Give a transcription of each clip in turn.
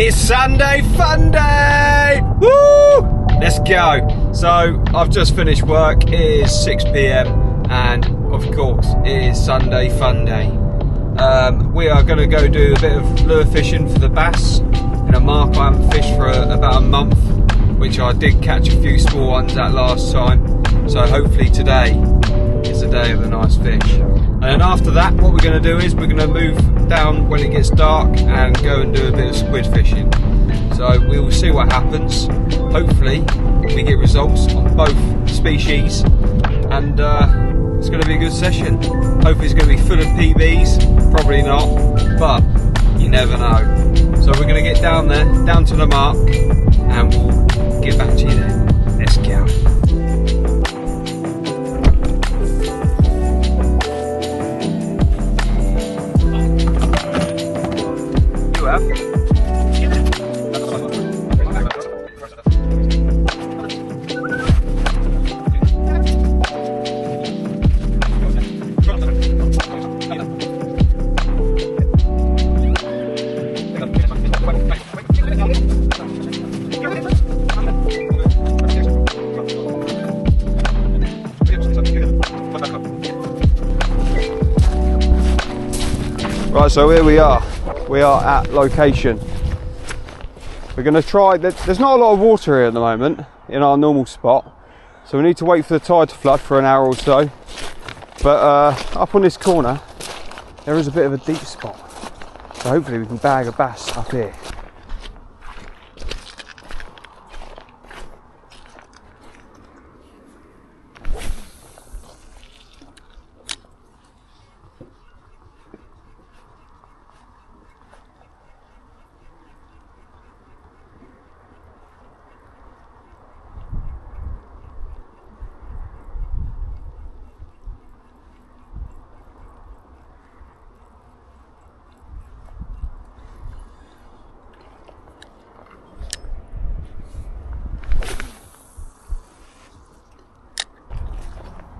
It's Sunday fun day! Woo! Let's go. So I've just finished work. It is 6 PM and of course it is Sunday fun day. We are going to go do a bit of lure fishing for the bass in a mark I haven't fished for about a month, which I did catch a few small ones at last time. So hopefully today is the day of the nice fish. And then after that, what we're going to do is we're going to move down when it gets dark and go and do a bit of squid fishing. So we will see what happens. Hopefully we get results on both species, and it's going to be a good session. Hopefully it's going to be full of PBs, probably not, but you never know. So we're going to get down there, down to the mark, and we'll get back to you then. Let's go. Right, so here we are at location. We're going to try, there's not a lot of water here at the moment in our normal spot, so we need to wait for the tide to flood for an hour or so. But up on this corner there is a bit of a deep spot, so hopefully we can bag a bass up here.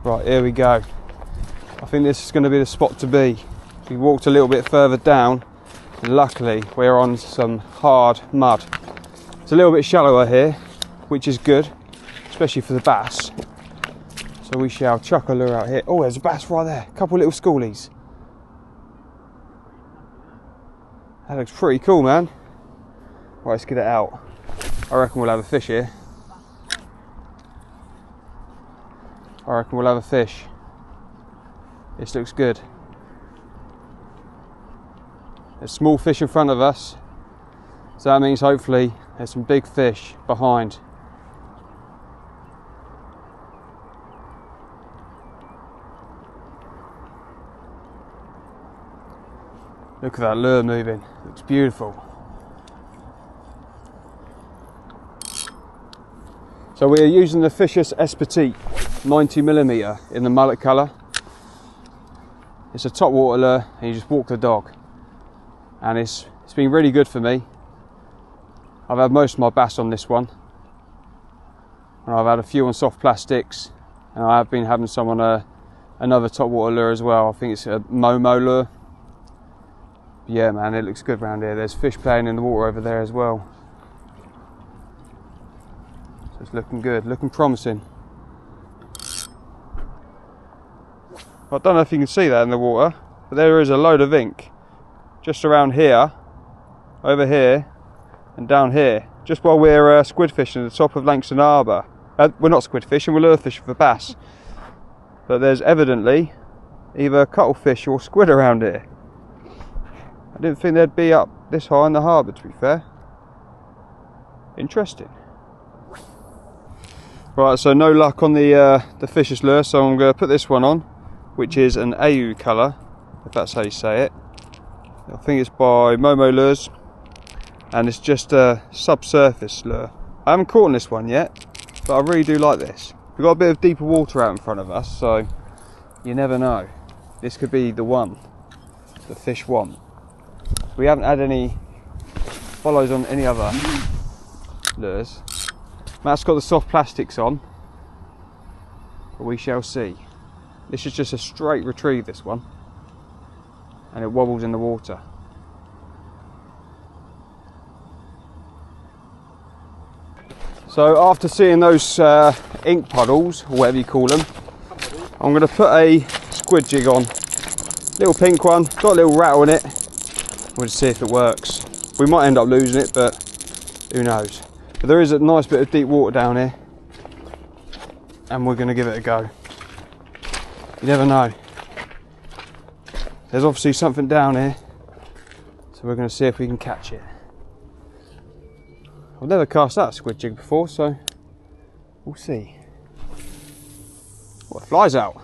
Right, here we go. I think this is going to be the spot to be. We walked a little bit further down, and luckily we're on some hard mud. It's a little bit shallower here, which is good, especially for the bass. So we shall chuck a lure out here. Oh, there's a bass right there. A couple little schoolies. That looks pretty cool, man. Right, let's get it out. I reckon we'll have a fish here. I reckon we'll have a fish. This looks good. There's small fish in front of us, so that means hopefully there's some big fish behind. Look at that lure moving, looks beautiful. So we're using the Fisher's S Petite 90mm in the mullet colour. It's a top water lure and you just walk the dog, and it's been really good for me. I've had most of my bass on this one, and I've had a few on soft plastics, and I have been having some on another top water lure as well. I think it's a Momo lure. Yeah man, it looks good around here. There's fish playing in the water over there as well. So it's looking good, looking promising. I don't know if you can see that in the water, but there is a load of ink just around here, over here and down here, just while we're squid fishing at the top of Langston Harbour. We're not squid fishing, we're lure fishing for bass, but there's evidently either cuttlefish or squid around here. I didn't think they'd be up this high in the harbour, to be fair. Interesting. Right, so no luck on the Fisher's lure, so I'm going to put this one on, which is an AU colour, if that's how you say it. I think it's by Momo Lures, and it's just a subsurface lure. I haven't caught on this one yet, but I really do like this. We've got a bit of deeper water out in front of us, so you never know. This could be the one the fish want. We haven't had any follows on any other lures. Matt's got the soft plastics on, but we shall see. This is just a straight retrieve, this one, and it wobbles in the water. So after seeing those ink puddles, or whatever you call them, I'm going to put a squid jig on. Little pink one, got a little rattle in it. We'll see if it works. We might end up losing it, but who knows. But there is a nice bit of deep water down here, and we're going to give it a go. You never know. There's obviously something down here, so we're going to see if we can catch it. I've never cast that squid jig before, so we'll see. What, flies out?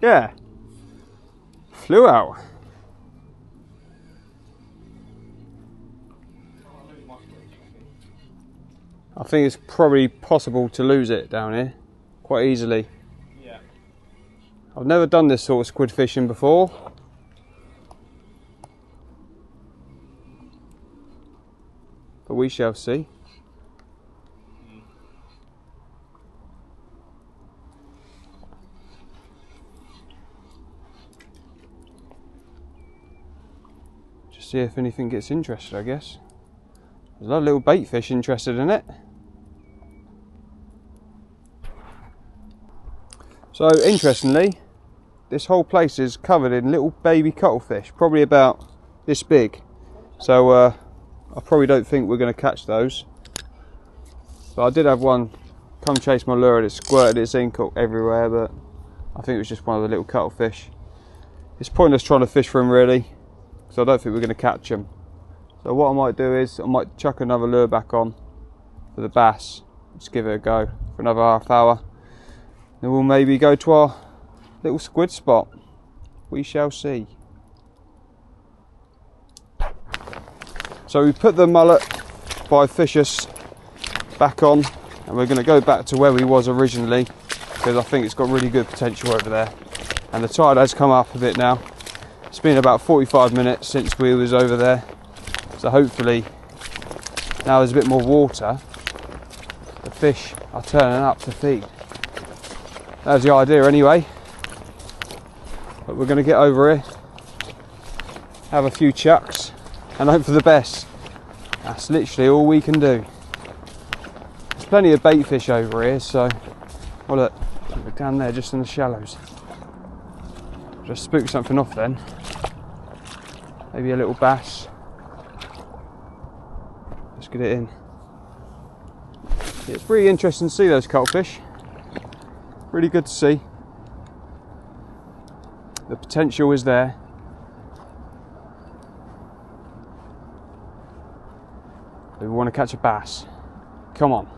Yeah, flew out. I think it's probably possible to lose it down here quite easily. Yeah. I've never done this sort of squid fishing before. But we shall see. Just see if anything gets interested, I guess. There's a lot of little bait fish interested in it. So interestingly, this whole place is covered in little baby cuttlefish, probably about this big. So I probably don't think we're going to catch those. But I did have one come chase my lure and it squirted its ink everywhere, but I think it was just one of the little cuttlefish. It's pointless trying to fish for them really, because I don't think we're going to catch them. So what I might do is I might chuck another lure back on for the bass, just give it a go for another half hour. Then we'll maybe go to our little squid spot. We shall see. So we put the mullet by Fisher's back on, and we're going to go back to where we was originally, because I think it's got really good potential over there. And the tide has come up a bit now. It's been about 45 minutes since we was over there. So hopefully, now there's a bit more water, the fish are turning up to feed. That's the idea anyway. But we're going to get over here, have a few chucks, and hope for the best. That's literally all we can do. There's plenty of bait fish over here, so... Well look, we're down there just in the shallows. Just spook something off then. Maybe a little bass. Let's get it in. It's really interesting to see those cuttlefish. Really good to see. The potential is there. We want to catch a bass. Come on.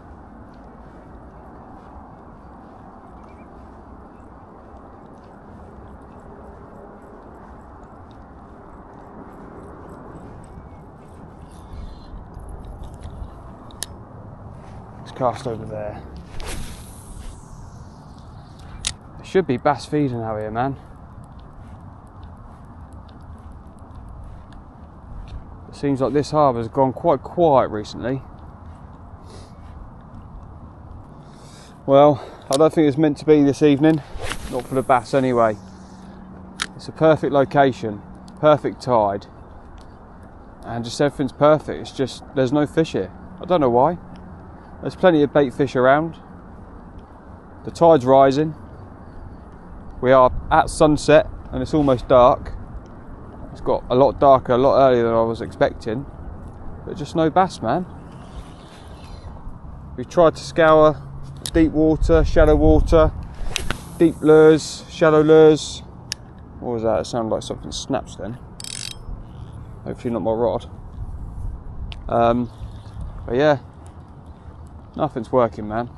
Let's cast over there. There should be bass feeding out here, man. It seems like this harbour's gone quite quiet recently. Well, I don't think it's meant to be this evening, not for the bass anyway. It's a perfect location, perfect tide, and just everything's perfect. It's just there's no fish here. I don't know why. There's plenty of bait fish around. The tide's rising. We are at sunset and it's almost dark. It's got a lot darker, a lot earlier than I was expecting, but just no bass, man. We've tried to scour deep water, shallow water, deep lures, shallow lures. What was that? It sounded like something snaps then. Hopefully not my rod. But yeah, nothing's working, man.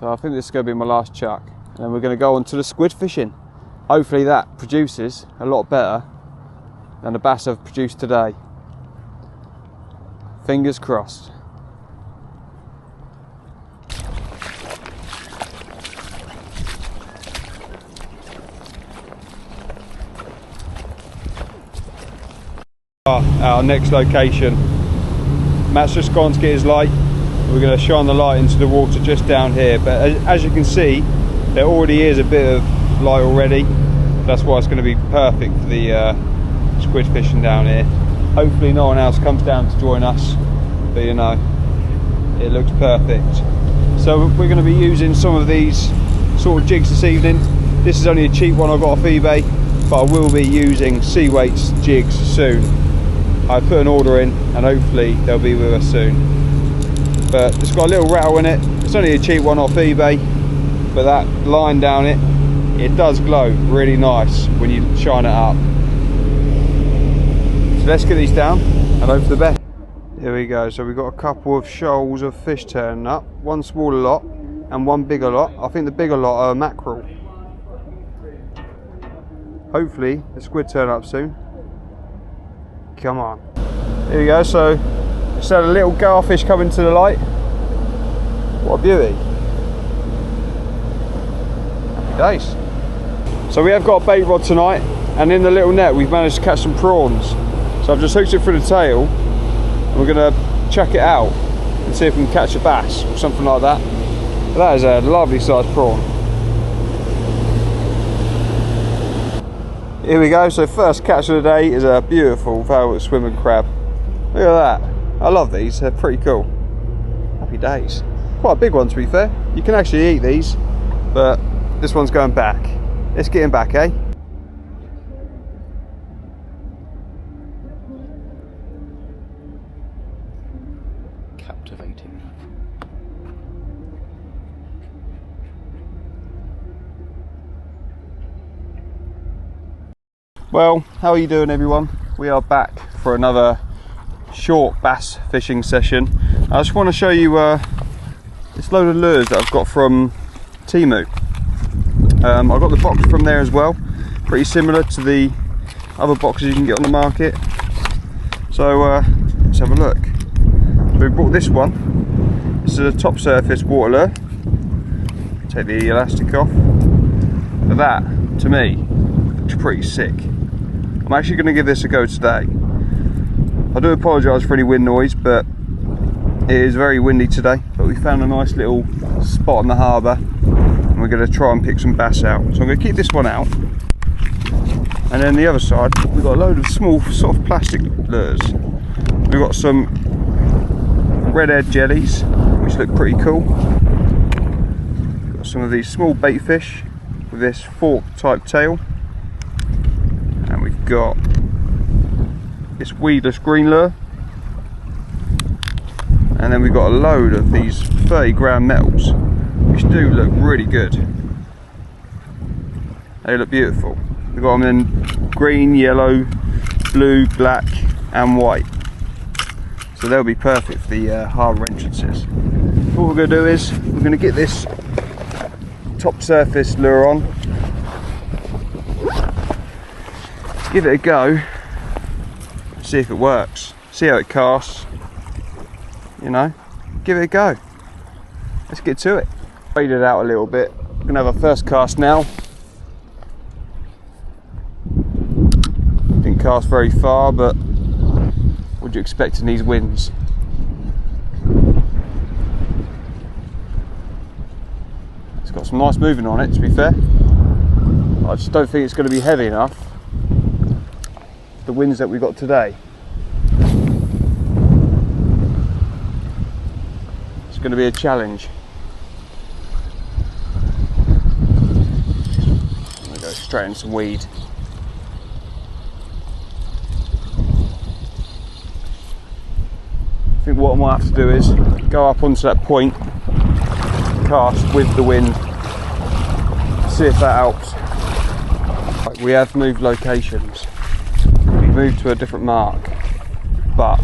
So I think this is going to be my last chuck, and then we're going to go on to the squid fishing. Hopefully that produces a lot better than the bass I've produced today. Fingers crossed. Our next location. Matt's just gone to get his light. We're going to shine the light into the water just down here, but as you can see, there already is a bit of light already. That's why it's going to be perfect for the squid fishing down here. Hopefully no one else comes down to join us, but you know, it looks perfect. So we're going to be using some of these sort of jigs this evening. This is only a cheap one I got off eBay, but I will be using Seaweight's jigs soon. I put an order in and hopefully they'll be with us soon. But it's got a little rattle in it. It's only a cheap one off eBay, but that line down it does glow really nice when you shine it up. So let's get these down and hope for the best. Here we go. So we've got a couple of shoals of fish turning up. One smaller lot and one bigger lot. I think the bigger lot are mackerel. Hopefully the squid turn up soon. Come on. Here we go. So just had a little garfish coming to the light. What a beauty. Happy days. So we have got a bait rod tonight, and in the little net we've managed to catch some prawns. So I've just hooked it through the tail and we're going to check it out and see if we can catch a bass or something like that. But that is a lovely sized prawn. Here we go. So first catch of the day is a beautiful velvet swimming crab. Look at that. I love these, they're pretty cool. Happy days. Quite a big one to be fair. You can actually eat these, but this one's going back. Let's get him back, eh? Captivating. Well, how are you doing everyone? We are back for another short bass fishing session. I just want to show you this load of lures that I've got from Temu. I got the box from there as well, pretty similar to the other boxes you can get on the market. So let's have a look. So we bought this one. This is a top surface water lure. Take the elastic off. But that, to me, looks pretty sick. I'm actually going to give this a go today. I do apologise for any wind noise, but it is very windy today. But we found a nice little spot in the harbour and we're going to try and pick some bass out. So I'm going to keep this one out. And then the other side, we've got a load of small sort of plastic lures. We've got some redhead jellies, which look pretty cool. Got some of these small bait fish with this fork type tail. And we've got this weedless green lure, and then we've got a load of these 30-gram metals, which do look really good. They look beautiful. We've got them in green, yellow, blue, black and white, so they'll be perfect for the harbour entrances. What we're going to do is we're going to get this top surface lure on, give it a go, see if it works, see how it casts, you know, give it a go. Let's get to it. Fade it out a little bit. We're gonna have our first cast now. Didn't cast very far, but what do you expect in these winds? It's got some nice moving on it, to be fair. I just don't think it's going to be heavy enough. The winds that we got today. It's going to be a challenge. I'm going to go straight in some weed. I think what I might have to do is go up onto that point, cast with the wind, see if that helps. Right, we have moved locations. Moved to a different mark, but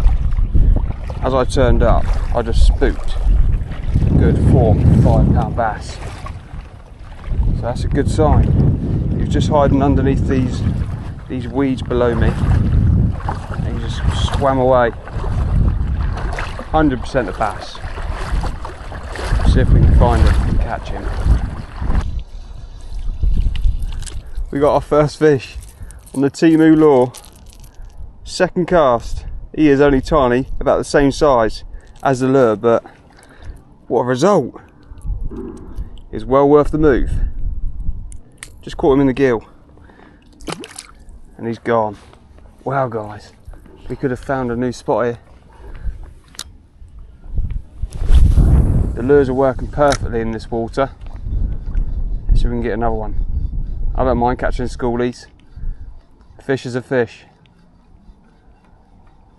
as I turned up I just spooked a good 4 to 5 pound bass, so that's a good sign. He was just hiding underneath these weeds below me and he just swam away. 100% a bass. See if we can find him and catch him. We got our first fish on the Temu lure. Second cast. He is only tiny, about the same size as the lure, but what a result. It's well worth the move. Just caught him in the gill and he's gone. Wow guys, we could have found a new spot here. The lures are working perfectly in this water. So we can get another one. I don't mind catching schoolies. Fish is a fish.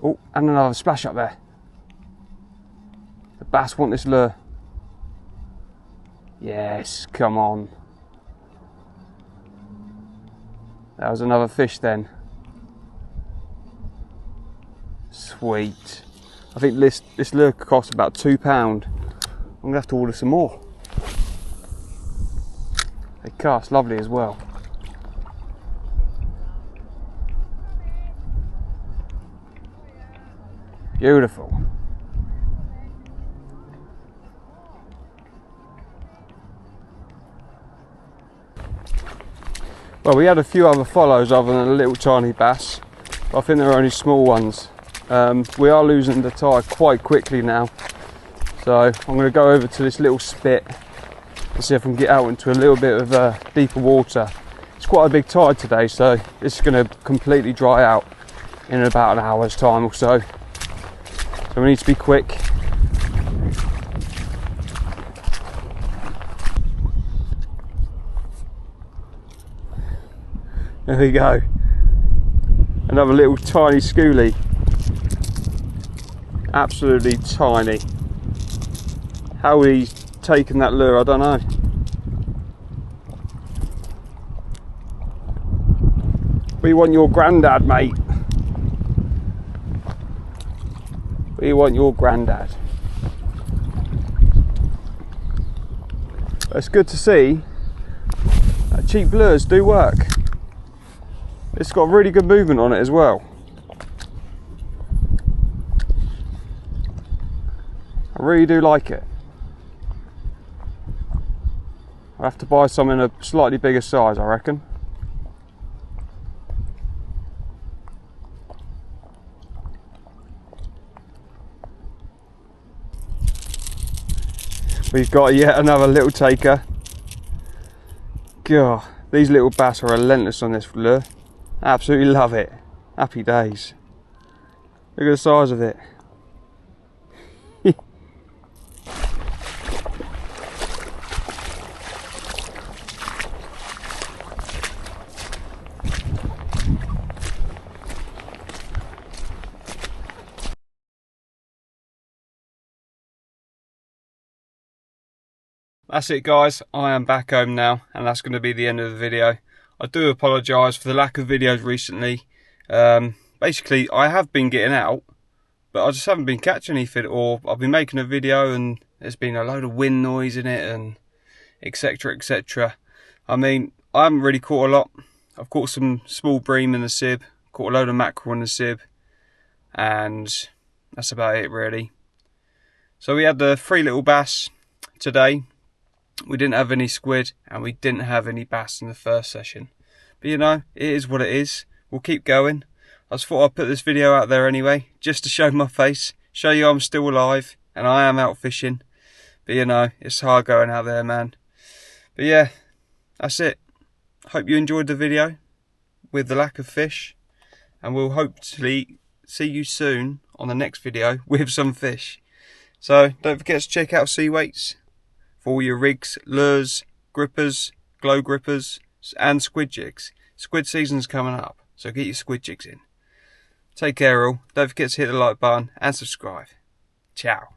Oh, and another splash up there. The bass want this lure. Yes, come on. That was another fish then. Sweet. I think this lure costs about £2. I'm gonna have to order some more. They cast lovely as well. Beautiful. Well, we had a few other follows other than a little tiny bass, but I think they're only small ones. We are losing the tide quite quickly now, so I'm going to go over to this little spit and see if I can get out into a little bit of deeper water. It's quite a big tide today, so it's going to completely dry out in about an hour's time or so. So we need to be quick. There we go. Another little tiny schoolie. Absolutely tiny. How he's taken that lure, I don't know. We want your granddad, mate. We want your granddad. It's good to see that cheap lures do work. It's got really good movement on it as well. I really do like it. I'll have to buy some in a slightly bigger size, I reckon. We've got yet another little taker. God, these little bass are relentless on this lure. Absolutely love it. Happy days. Look at the size of it. That's it, guys. I am back home now, and that's going to be the end of the video. I do apologise for the lack of videos recently. Basically, I have been getting out, but I just haven't been catching anything, or I've been making a video and there's been a load of wind noise in it, and etc, etc. I mean, I haven't really caught a lot. I've caught some small bream in the sib, caught a load of mackerel in the sib, and that's about it really. So we had the 3 little bass today. We didn't have any squid and we didn't have any bass in the first session. But you know, it is what it is. We'll keep going. I just thought I'd put this video out there anyway, just to show my face, show you I'm still alive and I am out fishing. But you know, it's hard going out there, man. But yeah, that's it. Hope you enjoyed the video with the lack of fish, and we'll hopefully see you soon on the next video with some fish. So don't forget to check out Sea Weights for all your rigs, lures, grippers, glow grippers, and squid jigs. Squid season's coming up, so get your squid jigs in. Take care all. Don't forget to hit the like button and subscribe. Ciao.